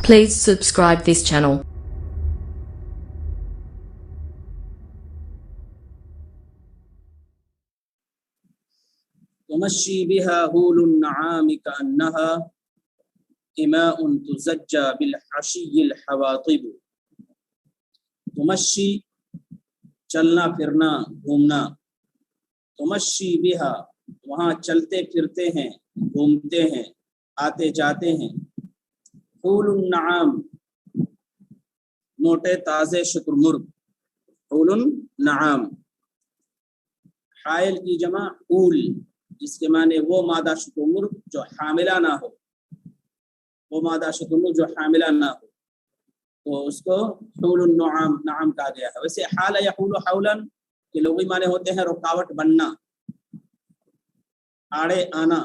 Please subscribe this channel. تمشي بها هول النعام كأنها إماء تزجى بالحشي الحواطب. تمشي چلنا پھرنا گھومنا، تمشی بہا وہاں چلتے پھرتے ہیں گھومتے ہیں آتے جاتے ہیں، حول النعام موٹے تازے شتر مرغ، حول النعام حائل کی جمع حول جس کے معنی وہ مادہ شتر مرغ جو حاملہ نہ ہو، وہ مادہ شتر مرغ جو حاملہ نہ ہو تو اس کو حول النعام نعام کہا گیا ہے۔ ویسے حال یحول حولا کے لغوی معنی ہوتے ہیں رکاوٹ بننا، آڑے آنا،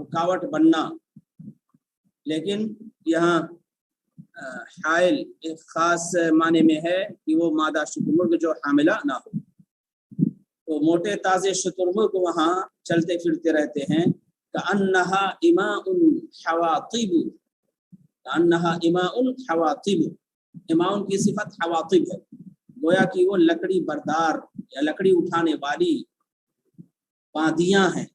رکاوٹ بننا، لیکن یہاں حائل ایک خاص معنی میں ہے کہ وہ مادہ شتر مرغ جو حاملہ نہ ہو۔ تو موٹے تازے شتر مرغ وہاں چلتے پھرتے رہتے ہیں، کأنہا اماء حواطب، کأنہا اماء حواطب، اماء کی صفت حواطب ہے، گویا کہ وہ لکڑی بردار یا لکڑی اٹھانے والی باندیاں ہیں،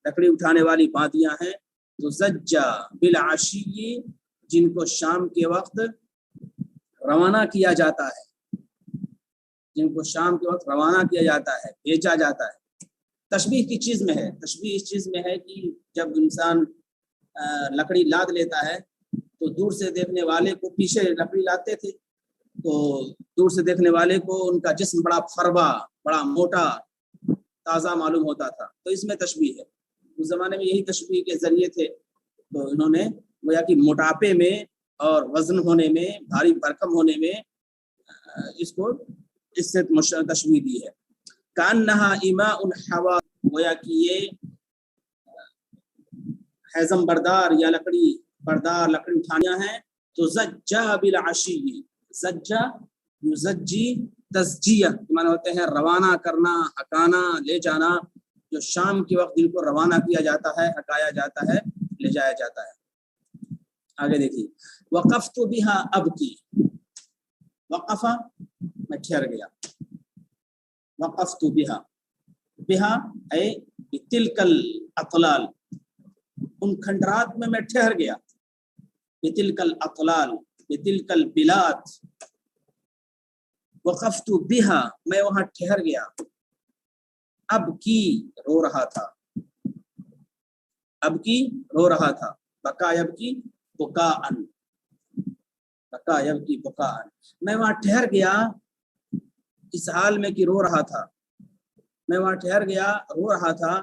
لکڑی اٹھانے والی باندیاں ہیں۔ تو زجا بالعشی جن کو شام کے وقت روانہ کیا جاتا ہے، جن کو شام کے وقت روانہ کیا جاتا ہے، بھیجا جاتا ہے۔ تشبیہ کی چیز میں ہے، تشبیہ اس چیز میں ہے کہ جب انسان لکڑی لاد لیتا ہے تو دور سے دیکھنے والے کو، پیچھے لکڑی لاتے تھے تو دور سے دیکھنے والے کو ان کا جسم بڑا فربا، بڑا موٹا تازہ معلوم ہوتا تھا، تو اس میں تشبیہ ہے۔ اس زمانے میں یہی تشبیہ کے ذریعے تھے، تو انہوں نے گویا کہ موٹاپے میں اور وزن ہونے میں، بھاری بھرکم ہونے میں اس کو اس سے تشبیہ دی ہے۔ کأنہا اماء حواطب، گویا کہ یہ حزم بردار یا لکڑی بردار لکڑی اٹھانیاں ہیں۔ تو زجا بالعشی، زجا یزجی تزجیہ کے معنی ہوتے ہیں روانہ کرنا، ہکانا، لے جانا، جو شام کے وقت دل کو روانہ کیا جاتا ہے، ہکایا جاتا ہے، لے جایا جاتا ہے۔ آگے دیکھیے، وقفت بہا ابکی، وقفہ میں ٹھہر گیا، وقفت بہا، بہا اے بتلک الاطلال، ان کھنڈرات میں میں ٹھہر گیا، بتلک الاطلال بتلک البلاد، وقفت بہا میں وہاں ٹھہر گیا، اب کی رو رہا تھا، اب کی رو رہا تھا، بکا اب کی بکاءن، بکا اب کی بکاءن، میں وہاں ٹھہر گیا اس حال میں کہ رو رہا تھا، میں وہاں ٹھہر گیا رو رہا تھا۔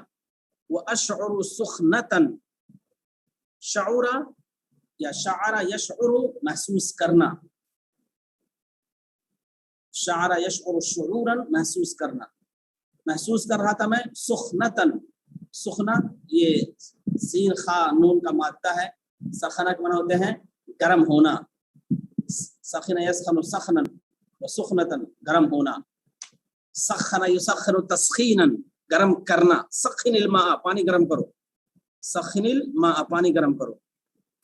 واشعر سخنتاً، شعور یا شعر یشعر محسوس کرنا، شعر یشعر شعورا محسوس کرنا، محسوس کر رہا تھا میں، سخنتاً، سخنا یہ سین خا نون کا مادہ ہے، سخنہ کے معنی ہوتے ہیں گرم ہونا، سخن یسخن سخنا وسخنتا گرم ہونا، سخن یسخن تسخینا گرم کرنا، سخن الماء پانی گرم کرو، سخن الماء پانی گرم کرو،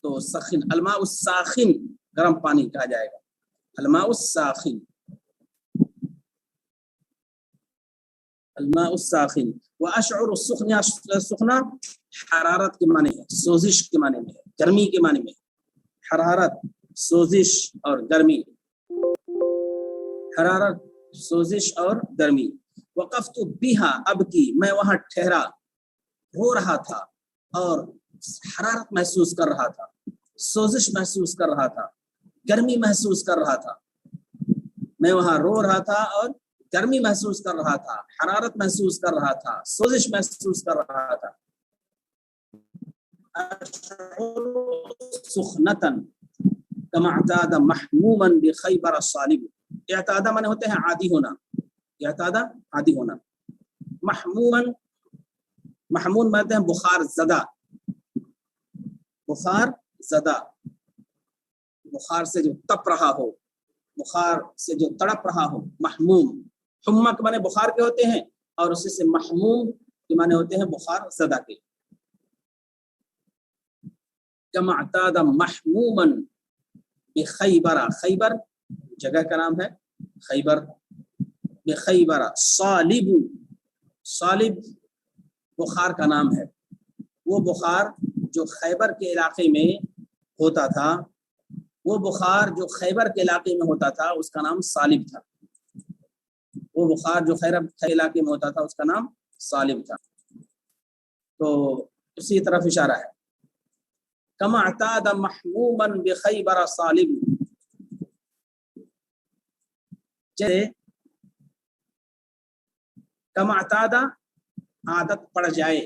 تو سخن الماء الساخن گرم پانی کہا جائے گا، الماء الساخن، الماء الساخن۔ واشعر السخن، سخنا حرارت کے معنی ہے، سوزش کے معنی میں ہے، گرمی کے معنی میں ہے، حرارت، سوزش اور گرمی، حرارت، سوزش اور گرمی۔ وقفت بہا اب کی، میں وہاں ٹھہرا رو رہا تھا اور حرارت محسوس کر رہا تھا، سوزش محسوس کر رہا تھا، گرمی محسوس کر رہا تھا، میں وہاں رو رہا تھا اور گرمی محسوس کر رہا تھا، حرارت محسوس کر رہا تھا، سوزش محسوس کر رہا تھا۔ سخنتا کما اعتاد محموما بخیبر الصالب، اعتادہ معنی ہوتے ہیں عادی ہونا، اعتادہ عادی ہونا، محمومن، محمون معنی ہیں بخار زدہ، بخار زدہ، بخار سے جو تپ رہا ہو، بخار سے جو تڑپ رہا ہو، محموم، حمہ کے معنی بخار کے ہوتے ہیں اور اسی سے محموم کے معنی ہوتے ہیں بخار زدہ کے۔ کما اعتاد محموما بخیبر، خیبر جگہ کا نام ہے خیبر، بخیبر صالب، صالب بخار کا نام ہے، وہ بخار جو خیبر کے علاقے میں ہوتا تھا، وہ بخار جو خیبر کے علاقے میں ہوتا تھا اس کا نام صالب تھا، وہ بخار جو خیبر کے علاقے میں ہوتا تھا اس کا نام صالب تھا۔ تو اسی طرف اشارہ ہے، کما اعتاد محموما بخیبر صالب، کما اعتاد عادت پڑ جائے،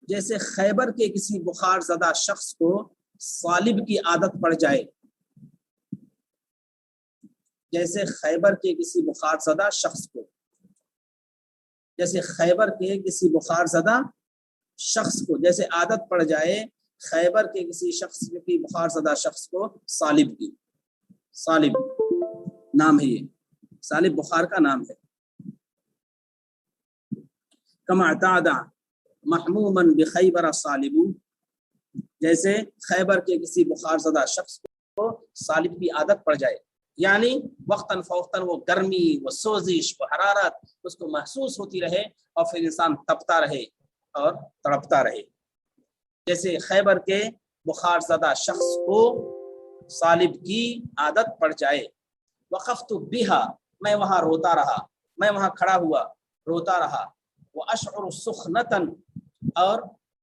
جیسے خیبر کے کسی بخار زدہ شخص کو صالب کی عادت پڑ جائے، جیسے خیبر کے کسی بخار زدہ شخص کو، جیسے خیبر کے کسی بخار زدہ شخص کو جیسے عادت پڑ جائے خیبر کے کسی شخص کی بخار زدہ شخص کو صالب کی، صالب نام ہے، یہ صالب بخار کا نام ہے۔ کما اعتاد محموما بخیبر صالب، جیسے خیبر کے کسی بخار زدہ شخص کو صالب کی عادت پڑ جائے، یعنی وقتاً فوقتاً وہ گرمی، وہ سوزش، وہ حرارت اس کو محسوس ہوتی رہے اور پھر انسان تپتا رہے اور تڑپتا رہے، جیسے خیبر کے بخار زدہ شخص کو صالب کی عادت پڑ جائے۔ وقفت بہا، میں وہاں روتا رہا، میں وہاں کھڑا ہوا روتا رہا، واشعر سخنتاً، اور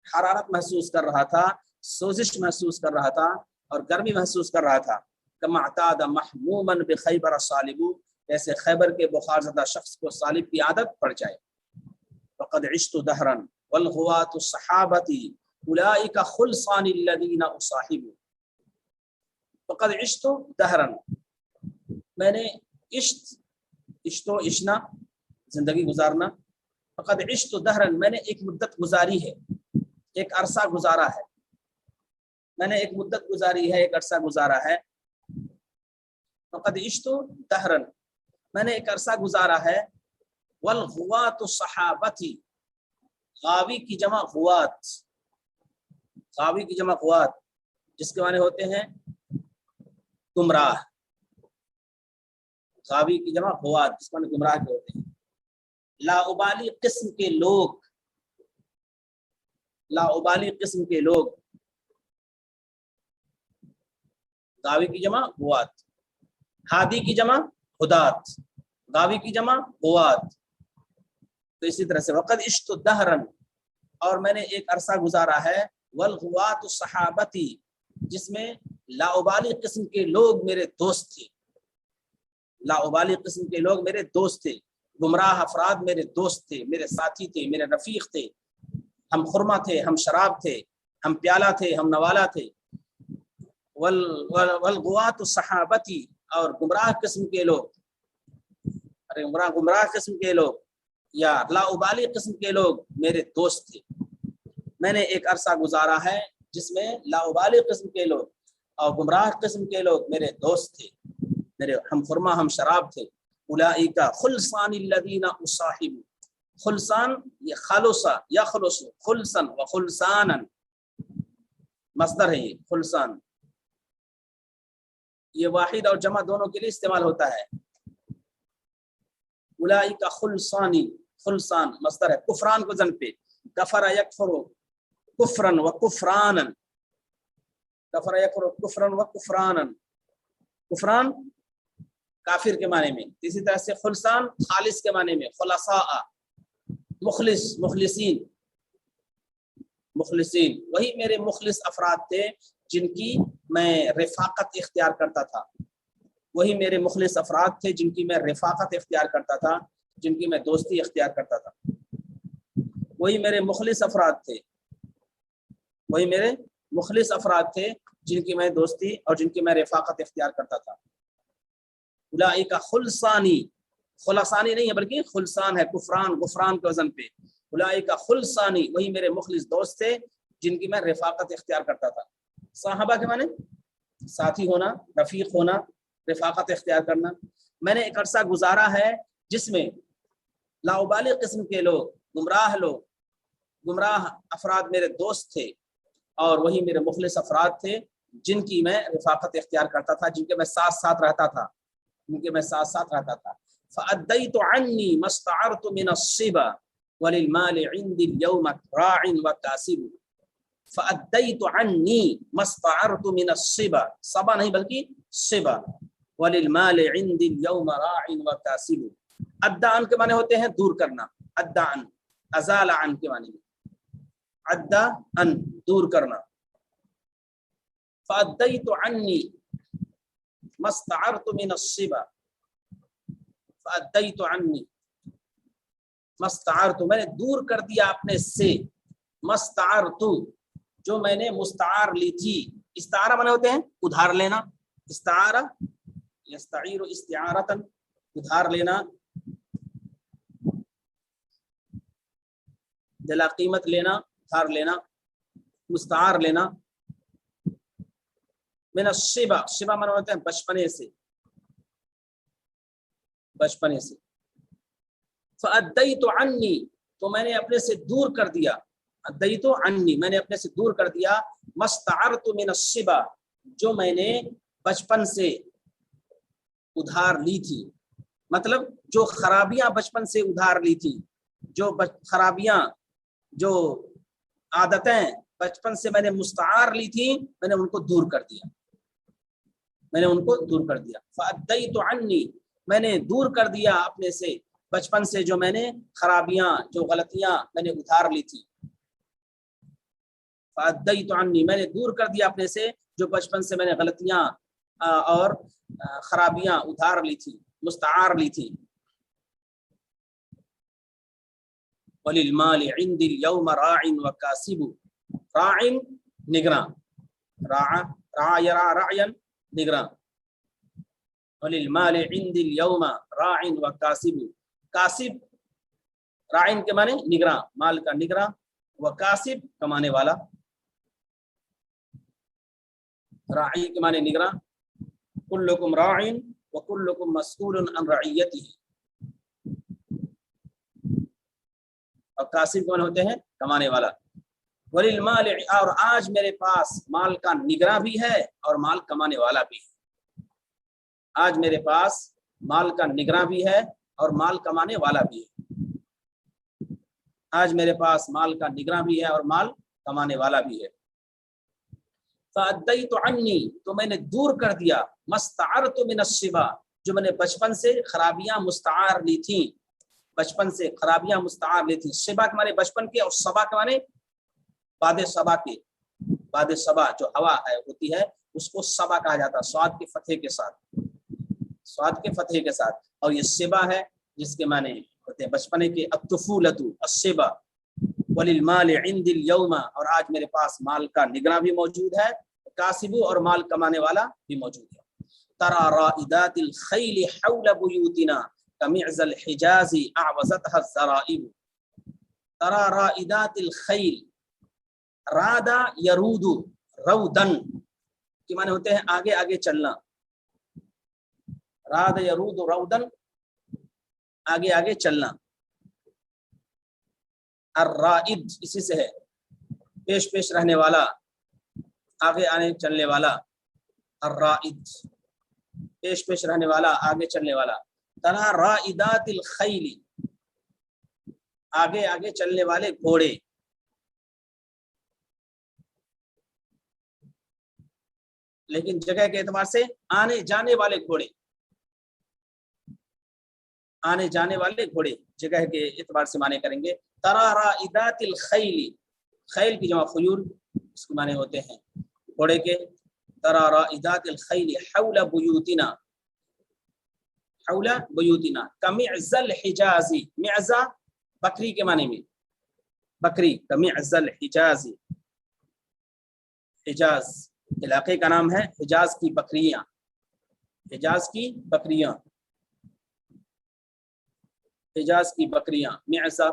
حرارت محسوس کر رہا تھا، سوزش محسوس کر رہا تھا اور گرمی محسوس کر رہا تھا۔ کما اعتاد محموما بخیبر صالب، جیسے خیبر کے بخار زدہ شخص کو صالب کی عادت پڑ جائے۔ وقد عشت دہرا والغواة صحابتی اولئک خلصان الذین اصاحب، وقد عشت دہرا، میں نے عشت و عشنا زندگی گزارنا، فقد عشت دہرا، میں نے ایک مدت گزاری ہے، ایک عرصہ گزارا ہے، میں نے ایک مدت گزاری ہے، ایک عرصہ گزارا ہے۔ فقد عشت دہرا، میں نے ایک عرصہ گزارا ہے۔ والغواة صحابتی، غاوی کی جمع غوات، غاوی کی جمع غوات جس کے معنی ہوتے ہیں گمراہ، غاوی کی جمع غوات جس کے معنی گمراہ کے ہوتے ہیں۔ لا ابالی قسم کے لوگ، لا ابالی قسم کے لوگ، غاوی کی جمع غوات، ہادی کی جمع ہدات، غاوی کی جمع غوات۔ تو اسی طرح سے وقد عشت دہرن، اور میں نے ایک عرصہ گزارا ہے، والغواة صحابتی، جس میں لا ابالی قسم کے لوگ میرے دوست تھے، لا ابالی قسم کے لوگ میرے دوست تھے، گمراہ افراد میرے دوست تھے، میرے ساتھی تھے، میرے رفیق تھے، ہم خرما تھے، ہم شراب تھے، ہم پیالہ تھے، ہم نوالا تھے۔ والغواة صحابتی، اور گمراہ قسم کے لوگ، گمراہ قسم کے لوگ یا لا ابالی قسم کے لوگ میرے دوست تھے۔ میں نے ایک عرصہ گزارا ہے جس میں لا ابالی قسم کے لوگ اور گمراہ قسم کے لوگ میرے دوست تھے، میرے ہم خرما ہم شراب تھے۔ اولئک خلصان الذین اصاحب، خلصان یہ خلص یخلص، خلصا و خلصانا مصدر ہے، یہ خلصان یہ واحد اور جمع دونوں کے لیے استعمال ہوتا ہے۔ اولئک خلصانی، خلصان مصدر ہے، کفران کو زن پہ، کفر یکفر کفرا و کفرانا، کفر یکفر کفرا و کفرانا، کفران کافر کے معنی میں، اسی طرح سے خلصان خالص کے معنی میں، خلصاء مخلص، مخلصین، مخلصین وہی میرے مخلص افراد تھے جن کی میں رفاقت اختیار کرتا تھا، وہی میرے مخلص افراد تھے جن کی میں رفاقت اختیار کرتا تھا، جن کی میں دوستی اختیار کرتا تھا، وہی میرے مخلص افراد تھے، وہی میرے مخلص افراد تھے جن کی میں دوستی اور جن کی میں رفاقت اختیار کرتا تھا۔ اولئک خلصانی، خلصانی نہیں ہے بلکہ خلصان ہے، کفران غفران کے وزن پہ، اولئک خلصانی وہی میرے مخلص دوست تھے جن کی میں رفاقت اختیار کرتا تھا۔ صحابہ کے معنی ساتھی ہونا، رفیق ہونا، رفاقت اختیار کرنا۔ میں نے ایک عرصہ گزارا ہے جس میں لا ابالی قسم کے لوگ، گمراہ افراد میرے دوست تھے، اور وہی میرے مخلص افراد تھے جن کی میں رفاقت اختیار کرتا تھا، جن کے میں ساتھ ساتھ رہتا تھا، فأديت عني ما استعرت من الصبا وللمال عندي اليوم راع وكاسب. فأديت عني ما استعرت من الصبا، صبا نہیں بلکہ صبا، وللمال عندي اليوم راع وكاسب. ادا عن کے معنی ہوتے ہیں دور کرنا، ادا عن، ازال عن کے معنی میں، ادا عن دور کرنا. فأديت عني ما استعرت من الصبا، فأديت عني ما استعرت، میں نے دور کر دیا اپنے سے، ما استعرت جو میں نے مستعار لی تھی. استعارہ معنی ہوتے ہیں ادھار لینا، استعارہ یستعیر استعارۃ، ادھار لینا، دلا قیمت لینا، ادھار لینا، مستعار لینا. من الشبا، شبا معنی ہوتے ہیں بچپنے سے، بچپنے سے. فأديت عني، تو میں نے اپنے سے دور کر دیا، ادیت عنی میں نے اپنے سے دور کر دیا، مستعرت من الشبا جو میں نے بچپن سے ادھار لی تھی. مطلب جو خرابیاں بچپن سے ادھار لی تھی، جو خرابیاں، جو عادتیں بچپن سے میں نے مستعار لی تھی، میں نے ان کو دور کر دیا، میں نے ان کو دور کر دیا. فأديت عني، میں نے دور کر دیا اپنے سے بچپن سے جو میں نے خرابیاں، جو غلطیاں میں نے ادھار لی تھی. فأديت عني، میں نے دور کر دیا اپنے سے جو بچپن سے میں نے غلطیاں اور خرابیاں ادھار لی تھی، مستعار لی تھی. وللمال عندي اليوم راع وكاسب، راع نگراں، راع يرعى رعيا نگراں. وللمال عندي اليوم راع وكاسب، کاسب راعن کے معنی نگراں، مال کا نگراں، وکاسب کمانے والا، راعی کے معنی نگراں. کلکم راع وکلکم مسئول عن رعیتہ، اور کاسب کون ہوتے ہیں کمانے والا. وللمال، اور آج میرے پاس مال کا نگراں بھی ہے اور مال کمانے والا بھی ہے. آج میرے پاس مال کا نگراں بھی ہے اور مال کمانے والا بھی ہے. آج میرے پاس مال کا نگراں بھی ہے اور مال کمانے والا بھی ہے. فأديت عني، تو میں نے دور کر دیا، مستعرت من الشبا جو میں نے بچپن سے خرابیاں مستعار لی تھیں، بچپن سے خرابیاں مستعار لی تھیں. شبا کے معنی بچپن کے، اور صبا کے معنی باد صبا کے. باد صبا جو ہوا ہے ہوتی ہے اس کو صبا کہا جاتا ہے، صاد کے فتح کے ساتھ، صاد کے فتح کے ساتھ. اور یہ شبا ہے جس کے معنی ہوتے ہیں بچپنے کے، الطفولۃ الشبا. وللمال عندي اليوم، اور آج میرے پاس مال کا نگراں بھی موجود ہے، کاسب اور مال کمانے والا بھی موجود ہے. ترى رائدات الخيل حول بيوتنا كمعز الحجاز اعوزتها الزرائب. ترى رائدات الخيل، رادا يرود رودن کے معنی ہوتے ہیں آگے آگے چلنا، راد يرود رودن آگے آگے چلنا. الرائد اسی سے ہے پیش پیش رہنے والا، آگے آنے چلنے والا. الرائد پیش پیش رہنے والا، آگے چلنے والا. ترى رائدات الخیل، آگے آگے چلنے والے گھوڑے. لیکن جگہ کے اعتبار سے آنے جانے والے گھوڑے، آنے جانے والے گھوڑے جگہ کے اعتبار سے معنی کریں گے. ترى رائدات الخیل، خیل کی جمع خیول، اس کے معنی ہوتے ہیں گھوڑے کے. ترى رائدات الخیل حول بیوتنا، حول بیوتنا کمعز الحجاز، معزہ بکری کے معنی میں، بکری، کمعز الحجاز، حجاز علاقے کا نام ہے، حجاز کی بکریاں، حجاز کی بکریاں، حجاز کی بکریاں، معزہ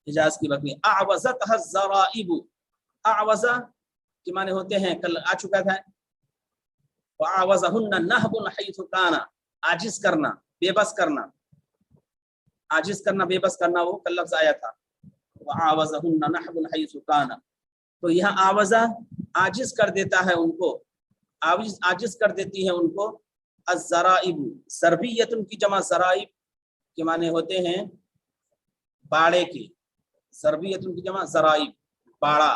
حجاز کی بکریاں. اعوزتها الزرائب، اعوزہ کے معنی ہوتے ہیں کل آ چکا تھا، وَأَعْوَزَهُنَّ نَهْبٌ حَيْثُ كَانَ، عاجز کرنا، بے بس کرنا، عاجز کرنا، بے بس کرنا، وہ کل لفظ آیا تھا. وَأَعْوَزَهُنَّ نَهْبٌ حَيْثُ كَانَ. تو یہاں آوزہ عاجز کر دیتا ہے ان کو، عاجز کر دیتی ہے ان کو الزرائب، ضربیت ان کی جمع ضرائب کے معنی ہوتے ہیں باڑے کی، ضربیت ان کی جمع ضرائب، باڑا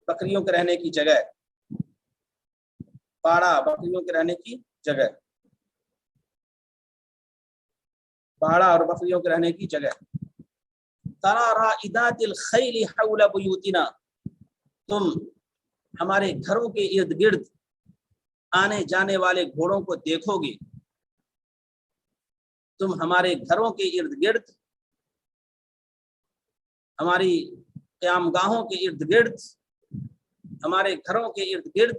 بکریوں کے رہنے کی جگہ، باڑا بکریوں کے رہنے کی جگہ، باڑا اور بکریوں کے رہنے کی جگہ۔ ترى رائدات الخیل حول بیوتنا، تم ہمارے گھروں کے ارد گرد آنے جانے والے گھوڑوں کو دیکھو گے، تم ہمارے گھروں کے ارد گرد، ہماری قیام گاہوں کے ارد گرد، ہمارے گھروں کے ارد گرد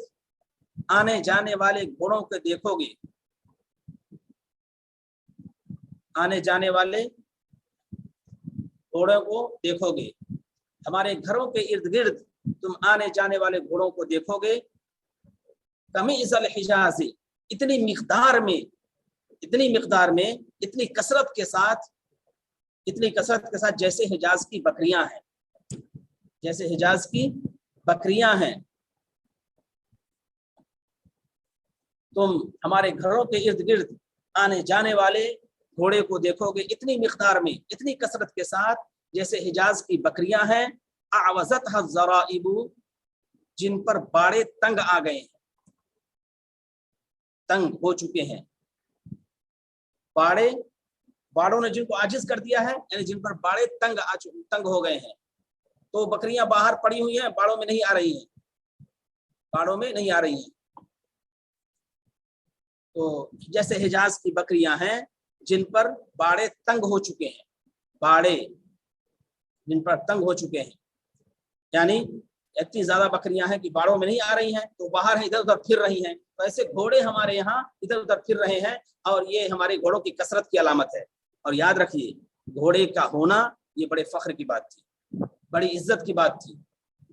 آنے جانے والے گھوڑوں کو دیکھو گے، آنے جانے والے گھوڑوں کو دیکھو گے، ہمارے گھروں کے ارد گرد تم آنے جانے والے گھوڑوں کو دیکھو گے۔ کمیز الحجاز، اتنی مقدار میں، اتنی کثرت کے ساتھ جیسے حجاز کی بکریاں ہیں، جیسے حجاز کی بکریاں ہیں، تم ہمارے گھروں کے ارد گرد آنے جانے والے گھوڑے کو دیکھو گے اتنی مقدار میں، اتنی کثرت کے ساتھ جیسے حجاز کی بکریاں ہیں۔ اعوزتها الذرائب، جن پر باڑے تنگ آ گئے ہیں، تنگ ہو چکے ہیں، باڑوں نے جن کو عاجز کر دیا ہے، یعنی جن پر باڑے تنگ ہو گئے ہیں، تو بکریاں باہر پڑی ہوئی ہیں، باڑوں میں نہیں آ رہی ہیں، باڑوں میں نہیں آ رہی ہیں۔ تو جیسے حجاز کی بکریاں ہیں جن پر باڑے تنگ ہو چکے ہیں، باڑے جن پر تنگ ہو چکے ہیں، یعنی اتنی زیادہ بکریاں ہیں کہ باڑوں میں نہیں آ رہی ہیں، تو باہر ادھر ادھر پھر رہی ہیں۔ تو ایسے گھوڑے ہمارے یہاں ادھر ادھر پھر رہے ہیں، اور یہ ہمارے گھوڑوں کی کثرت کی علامت ہے۔ اور یاد رکھیے، گھوڑے کا ہونا یہ بڑے فخر کی بات تھی، بڑی عزت کی بات تھی،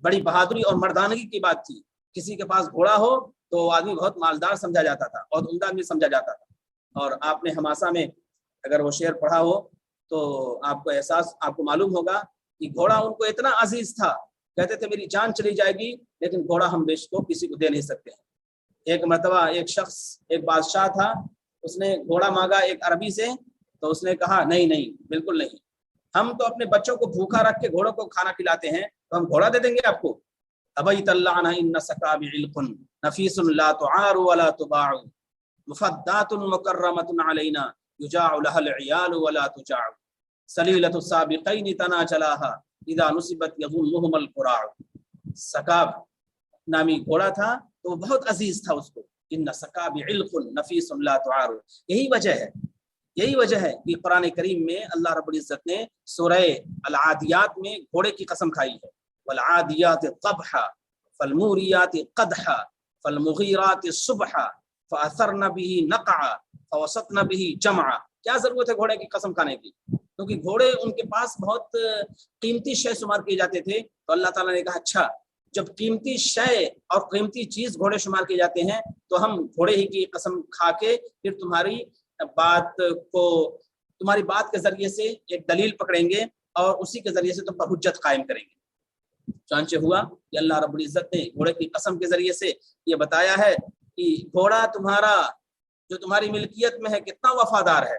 بڑی بہادری اور مردانگی کی بات تھی۔ کسی کے پاس گھوڑا ہو تو وہ آدمی بہت مالدار سمجھا جاتا تھا، اور عمدہ آدمی سمجھا جاتا تھا۔ اور آپ نے حماسہ میں اگر وہ شعر پڑھا ہو تو آپ کو احساس، آپ کو معلوم ہوگا کہ گھوڑا ان کو اتنا عزیز تھا، کہتے تھے میری جان چلی جائے گی لیکن گھوڑا ہم بیچ کو کسی کو دے نہیں سکتے ہیں۔ ایک مرتبہ ایک شخص، ایک بادشاہ تھا، اس نے گھوڑا مانگا ایک عربی سے، تو اس نے کہا نہیں بالکل نہیں، ہم تو اپنے بچوں کو بھوکا رکھ کے گھوڑوں کو کھانا کھلاتے ہیں، تو ہم گھوڑا دے دیں گے آپ کو؟ ابیت اللعن ان سکاب علق نفیس لا تعار ولا تباع مفدات مکرمۃ علینا یجاع لها العیال ولا تجاع سلیلۃ السابقین تناجلاها اذا نصبت یظنهم القراع۔ سکاب نامی گھوڑا تھا، تو وہ بہت عزیز تھا اس کو۔ ان سکاب علق نفیس لا تعار، یہی وجہ ہے کہ قرآن کریم میں اللہ رب العزت نے سورہ العادیات میں گھوڑے کی قسم کھائی ہے، والعادیات ضبحا فالموریات قدحا فالمغیرات صبحا فاثرن به نقعا فوسطن به جمعا۔ کیا ضرورت ہے گھوڑے کی قسم کھانے کی؟ کیونکہ گھوڑے ان کے پاس بہت قیمتی شے شمار کیے جاتے تھے، تو اللہ تعالیٰ نے کہا اچھا جب قیمتی شے اور قیمتی چیز گھوڑے شمار کیے جاتے ہیں تو ہم گھوڑے ہی کی قسم کھا کے پھر تمہاری بات کے ذریعے سے ایک دلیل پکڑیں گے اور اسی کے ذریعے سے تم پر حجت قائم کریں گے۔ چانچہ ہوا کہ اللہ رب العزت نے گھوڑے کی قسم کے ذریعے سے یہ بتایا ہے کہ گھوڑا تمہارا جو تمہاری ملکیت میں ہے کتنا وفادار ہے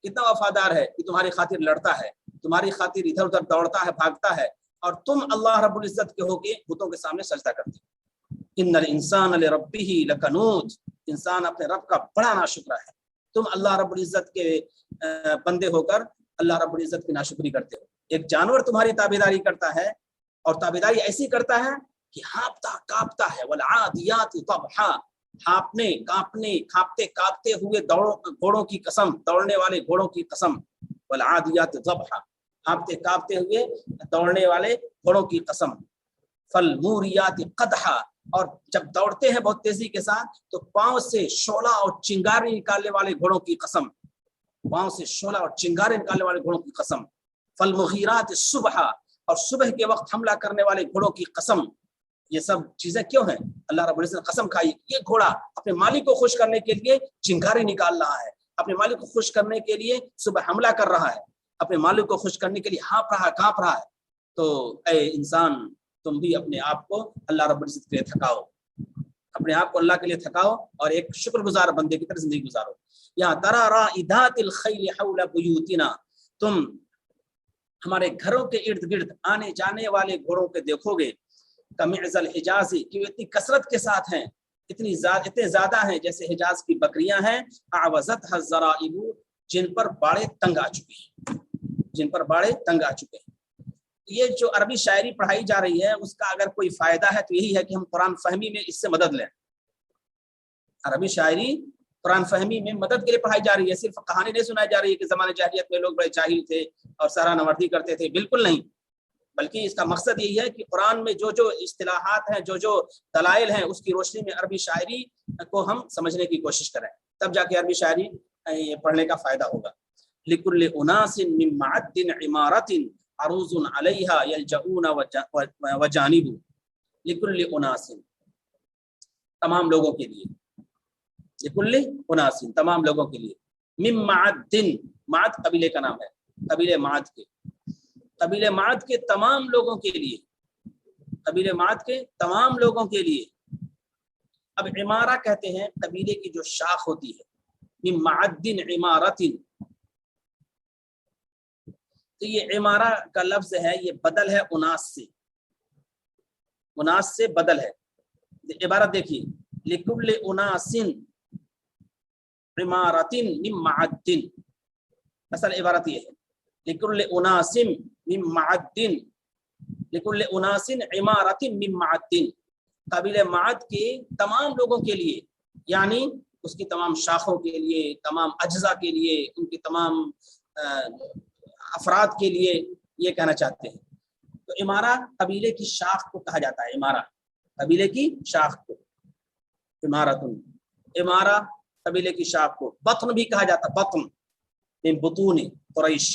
کہ تمہاری خاطر لڑتا ہے، تمہاری خاطر ادھر ادھر دوڑتا ہے، بھاگتا ہے، اور تم اللہ رب العزت کے ہو کے بتوں کے سامنے سجدہ کرتے ہو۔ ان الانسان لربہ لکنود، انسان اپنے رب کا بڑا ناشکرا ہے۔ تم اللہ رب العزت کے بندے ہو کر اللہ رب العزت کی ناشکری کرتے ہو۔ ایک جانور تمہاری تابعداری کرتا ہے، اور تابعداری ایسی کرتا ہے کہ ہانپتا کانپتا ہے، والعادیات ضبحا، کانپتے ہوئے گھوڑوں کی قسم، دوڑنے والے گھوڑوں کی قسم، والعادیات ضبحا، کانپتے ہوئے دوڑنے والے گھوڑوں کی قسم، فالموریات قدحا، اور جب دوڑتے ہیں بہت تیزی کے ساتھ تو پاؤں سے شعلہ اور چنگاری نکالنے والے گھوڑوں کی قسم، پاؤں سے شعلہ اور چنگاری نکالنے والے گھوڑوں کی قسم، فالمغیرات صبحا، اور صبح کے وقت حملہ کرنے والے گھوڑوں کی قسم۔ یہ سب چیزیں کیوں ہیں؟ اللہ رب العزت نے قسم کھائی، یہ گھوڑا اپنے مالک کو خوش کرنے کے لیے چنگاری نکال رہا ہے، اپنے مالک کو خوش کرنے کے لیے صبح حملہ کر رہا ہے، اپنے مالک کو خوش کرنے کے لیے ہانپ رہا ہے، کانپ رہا ہے۔ تو اے انسان، تم بھی اپنے آپ کو اللہ رب العزت کے لیے تھکاؤ، اپنے آپ کو اللہ کے لیے تھکاؤ اور ایک شکر گزار بندے کی طرح زندگی گزارو۔ یا ترى رائدات الخیل حول بیوتنا، تم ہمارے گھروں کے ارد گرد آنے جانے والے گھوڑوں کے دیکھو گے، کمعز الحجاز، کہ وہ اتنی کثرت کے ساتھ ہیں، اتنے زیادہ ہیں جیسے حجاز کی بکریاں ہیں، اعوزتها الذرائب، جن پر باڑے تنگ آ چکے ہیں، جن پر باڑے تنگ آ چکے ہیں۔ یہ جو عربی شاعری پڑھائی جا رہی ہے اس کا اگر کوئی فائدہ ہے تو یہی ہے کہ ہم قرآن فہمی میں اس سے مدد لیں۔ عربی شاعری قرآن فہمی میں مدد کے لیے پڑھائی جا رہی ہے، صرف کہانی نہیں سنائی جا رہی ہے کہ زمانے جاہلیت میں لوگ بڑے جاہل تھے اور سارا نوردی کرتے تھے، بالکل نہیں، بلکہ اس کا مقصد یہی ہے کہ قرآن میں جو جو اصطلاحات ہیں، جو جو دلائل ہیں، اس کی روشنی میں عربی شاعری کو ہم سمجھنے کی کوشش کریں، تب جا کے عربی شاعری پڑھنے کا فائدہ ہوگا۔ لِكُلِّ أُنَاسٍ مِّن مَّعَدٍ عِمَارَةٍ عَرُوزٌ عَلَيْهَا يَلْجَؤُونَ وَجَانِبُ، لِكُلِّ أُنَاسٍ، تمام لوگوں کے لیے، لِكُلِّ أُنَاسٍ، تمام لوگوں کے لیے، مِّن مَّعَدٍ، معد قبیلے کا نام ہے، قبیلے معد کے، قبیلے معد کے تمام لوگوں کے لیے، قبیلے معد کے تمام لوگوں کے لیے۔ اب عمارہ کہتے ہیں قبیلے کی جو شاخ ہوتی ہے، من معدن عمارتن، تو یہ عمارہ کا لفظ ہے، یہ بدل ہے اناس سے، اناس سے بدل ہے۔ عبارت دیکھیے، لکل اناسن عمارتن من معدن، اصل عبارت یہ ہے، لکل اناسن من معدن، لکل اناسن عمارتن من معدن، قبیلہ معد کے تمام لوگوں کے لیے، یعنی اس کی تمام شاخوں کے لیے، تمام اجزاء کے لیے، ان کی تمام افراد کے لیے یہ کہنا چاہتے ہیں۔ تو عمارہ قبیلے کی شاخ کو کہا جاتا ہے، عمارہ قبیلے کی شاخ کو، عمارتن، عمارہ قبیلے کی شاخ کو، بطن بھی کہا جاتا، بطن، من بطون قریش،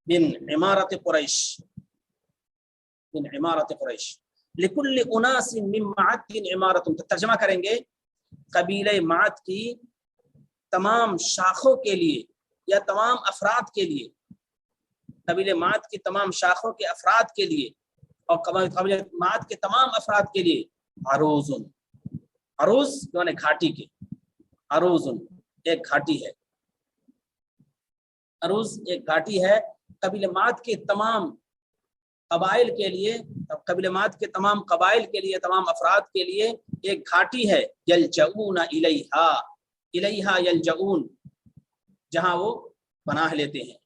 من عمارت قریش، من عمارت قریش، لکل اناس من معد عمارتن، ترجمہ کریں گے قبیلہ معد کی تمام شاخوں کے لیے یا تمام افراد کے لیے، قبیلہ معد کی تمام شاخوں کے افراد کے لیے اور قبیلہ معد کے تمام افراد کے لیے، عروزن، عروز یعنی گھاٹی کے، عروزن ایک گھاٹی ہے، عروز ایک گھاٹی ہے قبیلہ معد کے تمام قبائل کے لیے، قبیلہ معد کے تمام قبائل کے لیے، تمام افراد کے لیے ایک گھاٹی ہے، یلجؤون الیہا، الیہا یلجؤون، جہاں وہ پناہ لیتے ہیں،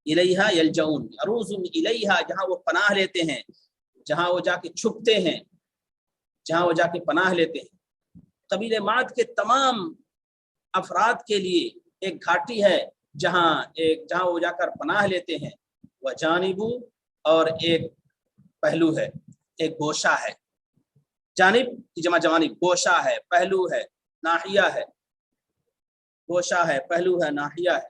الیہا یلجؤون، عروز الیہا، جہاں وہ پناہ لیتے ہیں، جہاں وہ جا کے چھپتے ہیں، جہاں وہ جا کے پناہ لیتے ہیں۔ قبیلہ معد کے تمام افراد کے لیے ایک گھاٹی ہے جہاں وہ جا کر پناہ لیتے ہیں، وجانب، اور ایک پہلو ہے، ایک گوشہ ہے، جانب کی جمع جوانب، گوشہ ہے، پہلو ہے، ناحیہ ہے، گوشہ ہے، پہلو ہے، ناحیہ ہے۔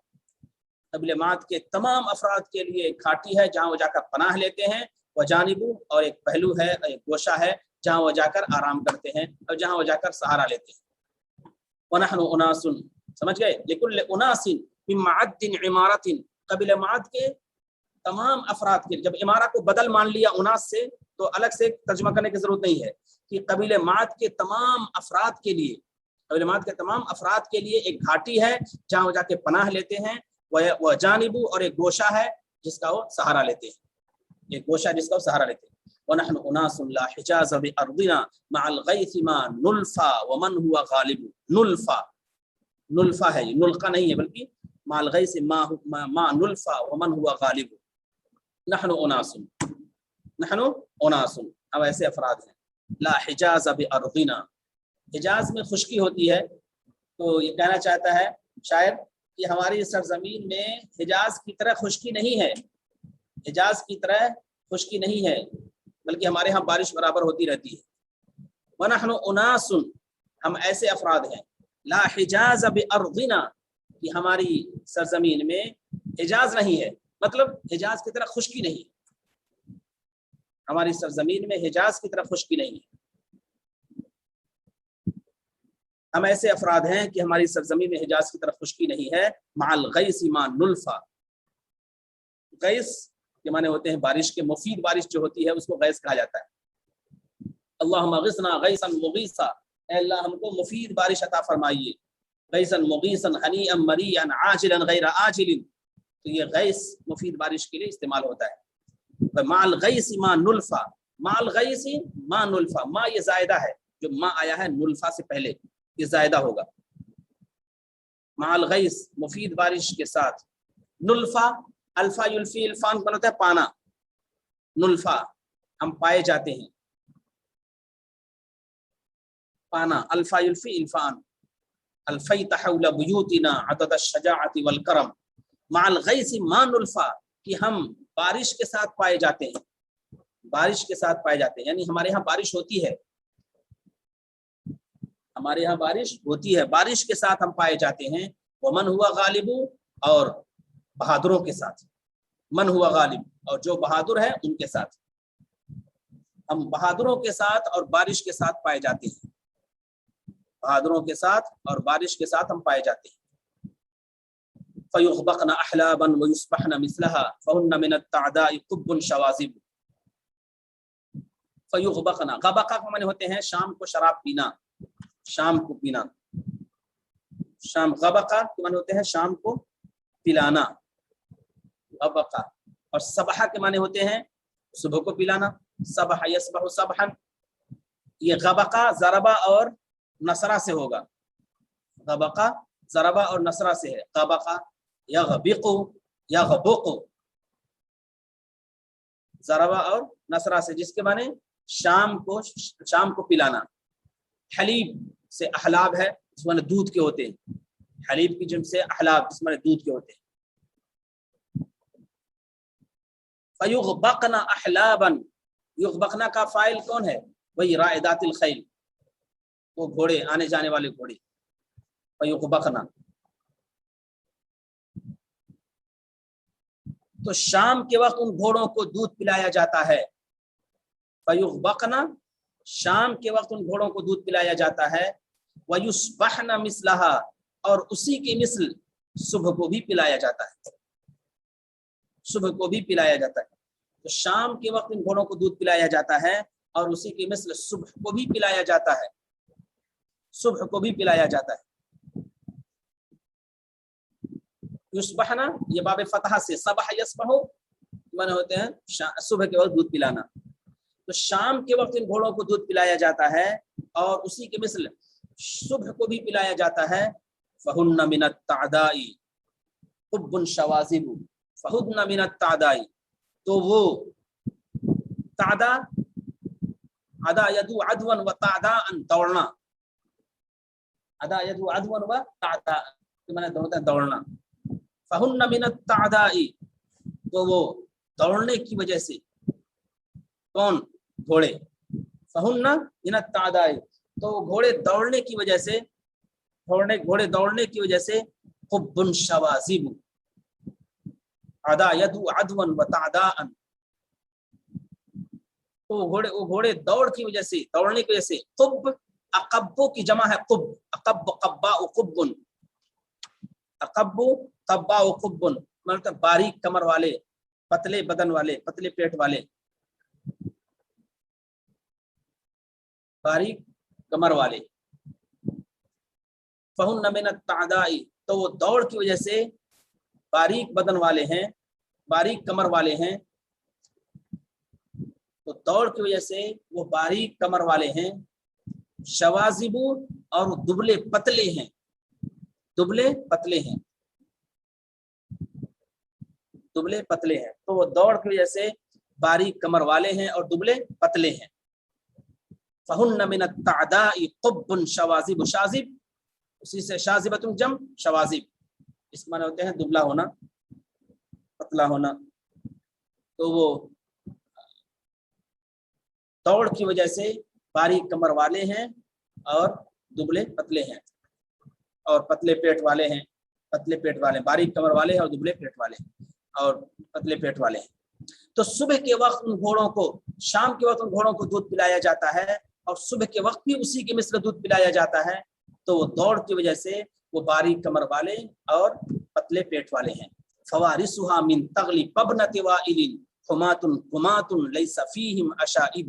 قبیلہ معد کے تمام افراد کے لیے ایک گھاٹی ہے جہاں وہ جا کر پناہ لیتے ہیں، وجانب، اور ایک پہلو ہے، ایک گوشہ ہے جہاں وہ جا کر آرام کرتے ہیں اور جہاں وہ جا کر سہارا لیتے ہیں۔ ونحن اناس، سمجھ گئے، لکل اناس من معد عمارت، قبیلہ معد کے تمام افراد کے، جب عمارہ کو بدل مان لیا اناس سے تو الگ سے ترجمہ کرنے کی ضرورت نہیں ہے، کہ قبیلہ معد کے تمام افراد کے لیے، قبیلہ معد کے تمام افراد کے لیے ایک گھاٹی ہے جہاں وہ جا کے پناہ لیتے ہیں، وہ جانب، اور ایک گوشہ ہے جس کا وہ سہارا لیتے ہیں، ایک گوشہ جس کا وہ سہارا لیتے ہیں۔ ونحن اناس لا حجاز بارضنا مع الغیث ما نلفا ومن هو غالب، نلفا، نلفا ہے، نلقا نہیں ہے بلکہ مع الغیث ما نلفا ومن هو غالب، نحن اناس، نحن اناس، اب ایسے افراد ہیں، لا حجاز بارضنا، حجاز میں خشکی ہوتی ہے، تو یہ کہنا چاہتا ہے شاعر کہ ہماری سرزمین میں حجاز کی طرح خشکی نہیں ہے، حجاز کی طرح خشکی نہیں ہے، بلکہ ہمارے ہاں بارش برابر ہوتی رہتی ہے۔ ونحن اناس، ہم ایسے افراد ہیں، لا حجاز بارضنا، کہ ہماری سرزمین میں حجاز نہیں ہے، مطلب حجاز کی طرح خشکی نہیں، ہماری سرزمین میں حجاز کی طرح خشکی نہیں ہے، ہم ایسے افراد ہیں کہ ہماری سرزمین میں حجاز کی طرف خشکی نہیں ہے۔ مع الغیث ما نلفا، غیث کے معنی ہوتے ہیں بارش کے، مفید بارش جو ہوتی ہے اس کو غیث کہا جاتا ہے، اللہم اغثنا غیثا مغیثا، اے اللہ ہم کو مفید بارش عطا فرمائیے، غیثا مغیثا ہنیئا مریئا عاجلا غیر آجل، تو یہ غیث مفید بارش کے لیے استعمال ہوتا ہے۔ مع الغیث ما نلفا، مع الغیث ما نلفا، ما یہ زائدہ ہے، جو ما آیا ہے نلفا سے پہلے یہ زائدہ ہوگا، مع الغیث مفید بارش کے ساتھ، نلفا الفا یلفی الفان بنتا ہے پانا، نلفا ہم پائے جاتے ہیں، پانا، الفا یلفی الفان، الفیت حول بیوتنا عدد الشجاعت والکرم، مع الغیث ما نلفا، کہ ہم بارش کے ساتھ پائے جاتے ہیں، بارش کے ساتھ پائے جاتے ہیں، یعنی ہمارے ہاں بارش ہوتی ہے، ہمارے یہاں بارش ہوتی ہے، بارش کے ساتھ ہم پائے جاتے ہیں، ومن ہوا غالب، اور بہادروں کے ساتھ، من ہوا غالب، اور جو بہادر ہے ان کے ساتھ، ہم بہادروں کے ساتھ اور بارش کے ساتھ پائے جاتے ہیں، بہادروں کے ساتھ اور بارش کے ساتھ ہم پائے جاتے ہیں۔ فَيُغْبَقْنَ أَحْلَابًا وَيُصْبَحْنَ مِثْلَهَا فَهُنَّ مِنَ التَّعْدَاءِ قُبٌّ شَوَاذِبُ۔ فَيُغْبَقْنَ، غبقہ کے معنی ہوتے ہیں شام کو شراب پینا، شام کو پینا، شام، غبقہ کے معنی ہوتے ہیں شام کو پلانا، غبقہ، اور صبح کے معنی ہوتے ہیں صبح کو پلانا، صبح یصبح صبحا، یہ غبقہ ضربہ اور نصرہ سے ہوگا، غبقہ ضربہ اور نصرہ سے ہے، غبقہ یغبق یغبق، ضربہ اور نصرہ سے، جس کے معنی شام کو پلانا۔ حلیب سے احلاب ہے، اس میں دودھ کے ہوتے ہیں، حلیب کی جمع سے احلاب، اس میں دودھ کے ہوتے ہیں۔ فیغبقنا احلابا، یغبقنا کا فاعل کون ہے؟ وہی رائدات الخیل، وہ گھوڑے، آنے جانے والے گھوڑے، فیغبقنا، تو شام کے وقت ان گھوڑوں کو دودھ پلایا جاتا ہے، فیغبقنا، شام کے وقت ان گھوڑوں کو دودھ پلایا جاتا ہے، وَيُصْبَحْنَ مِثْلَهَا، اور اسی کے مثل صبح کو بھی پلایا جاتا ہے، صبح کو بھی پلایا جاتا ہے، تو شام کے وقت ان گھوڑوں کو دودھ پلایا جاتا ہے اور اسی کے مثل صبح کو بھی پلایا جاتا ہے، صبح کو بھی پلایا جاتا ہے۔ یصبحنا، یہ باب فتحہ سے، صبح یصبح معنی ہوتے ہیں صبح کے وقت دودھ پلانا، تو شام کے وقت ان گھوڑوں کو دودھ پلایا جاتا ہے اور اسی کے مثل صبح کو بھی پلایا جاتا ہے۔ فَهُنَّ مِنَ التَّعْدَاءِ قُبٌّ شَوَاذِبُ، فَهُنَّ مِنَ التَّعْدَاءِ، تو وہ تعدا، ادا یدو عدوا و تعداء، دوڑنا، ادا یدو عدوا و تعداء، میں نے دوڑنا، فَهُنَّ مِنَ التَّعْدَاءِ، تو وہ دوڑنے کی وجہ سے، کون؟ گھوڑے، فَهُنَّ مِنَ التَّعْدَاءِ، تو گھوڑے دوڑنے کی وجہ سے، گھوڑے دوڑنے کی وجہ سے، قُبٌّ شَوَاذِبُ، عَدَا يَدُو عَدْوًا وَتَعْدَاءً، تو گھوڑے دوڑ کی وجہ سے، دوڑنے کی وجہ سے، قب اقبو کی جمع ہے قب، اقب قباء قبن، اقب قباء قبن، مطلب باریک کمر والے، پتلے بدن والے، پتلے پیٹ والے، باریک کمر والے، فَهُنَّ مِنَ التَّعْدَاءِ، تو وہ دوڑ کی وجہ سے باریک بدن والے ہیں، باریک کمر والے ہیں، تو دوڑ کی وجہ سے وہ باریک کمر والے ہیں، شوازب، اور دبلے پتلے ہیں، دبلے پتلے ہیں، دبلے پتلے ہیں، تو وہ دوڑ کی وجہ سے باریک کمر والے ہیں اور دبلے پتلے ہیں۔ فَهُنَّ مِنَ التَّعْدَاءِ قُبٌّ شَوَاذِبُ، شاذب اسی سے شاذبۃ جمع شواذب، اس معنی ہوتے ہیں دبلا ہونا، پتلا ہونا، تو وہ دوڑ کی وجہ سے باریک کمر والے ہیں اور دبلے پتلے ہیں، اور پتلے پیٹ والے ہیں، پتلے پیٹ والے، باریک کمر والے ہیں اور دبلے پیٹ والے ہیں اور پتلے پیٹ والے ہیں۔ تو صبح کے وقت ان گھوڑوں کو، شام کے وقت ان گھوڑوں کو دودھ پلایا جاتا ہے اور صبح کے وقت بھی اسی کے مثل دودھ پلایا جاتا ہے، تو وہ دوڑ کی وجہ سے وہ باریک کمر والے اور پتلے پیٹ والے ہیں۔ فوارثها من تغلب ابنة وائل حماة قماة ليس فيهم اشائب،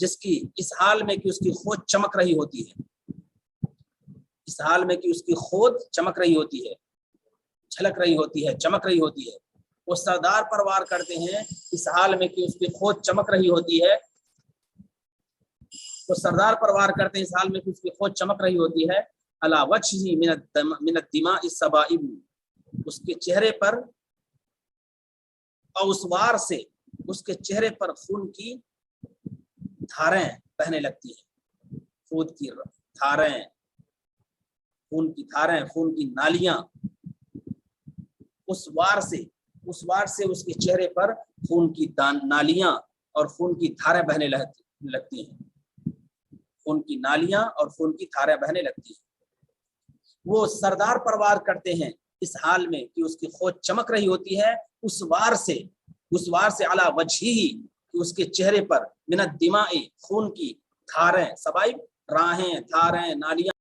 جس کی اس حال میں کہ اس کی خود چمک رہی ہوتی ہے، اس حال میں کہ اس کی خود چمک رہی ہوتی ہے، جھلک رہی ہوتی ہے، چمک رہی ہوتی ہے، وہ سردار پر وار کرتے ہیں اس حال میں کہ اس کی خود چمک رہی ہوتی ہے، وہ سردار پر وار کرتے ہیں اس حال میں کہ اس کی خود چمک رہی ہوتی ہے، علی وجہہ من الدماء السبائب، اس کے چہرے پر اور اس وار سے اس کے چہرے پر خون کی دھاریں بہنے لگتی ہیں، خون کی دھاریں، خون کی دھاریں، خون کی نالیاں، اس وار سے اس کے چہرے پر خون کی نالیاں اور خون کی دھاریں بہنے لگتی ہیں، خون کی نالیاں اور خون کی دھاریں بہنے لگتی ہیں۔ وہ سردار پر وار کرتے ہیں اس حال میں کہ اس کی خود چمک رہی ہوتی ہے، اس وار سے علی وجہہ، کہ اس کے چہرے پر من الدماء، خون کی دھاریں، سبائب راہیں، دھاریں، نالیاں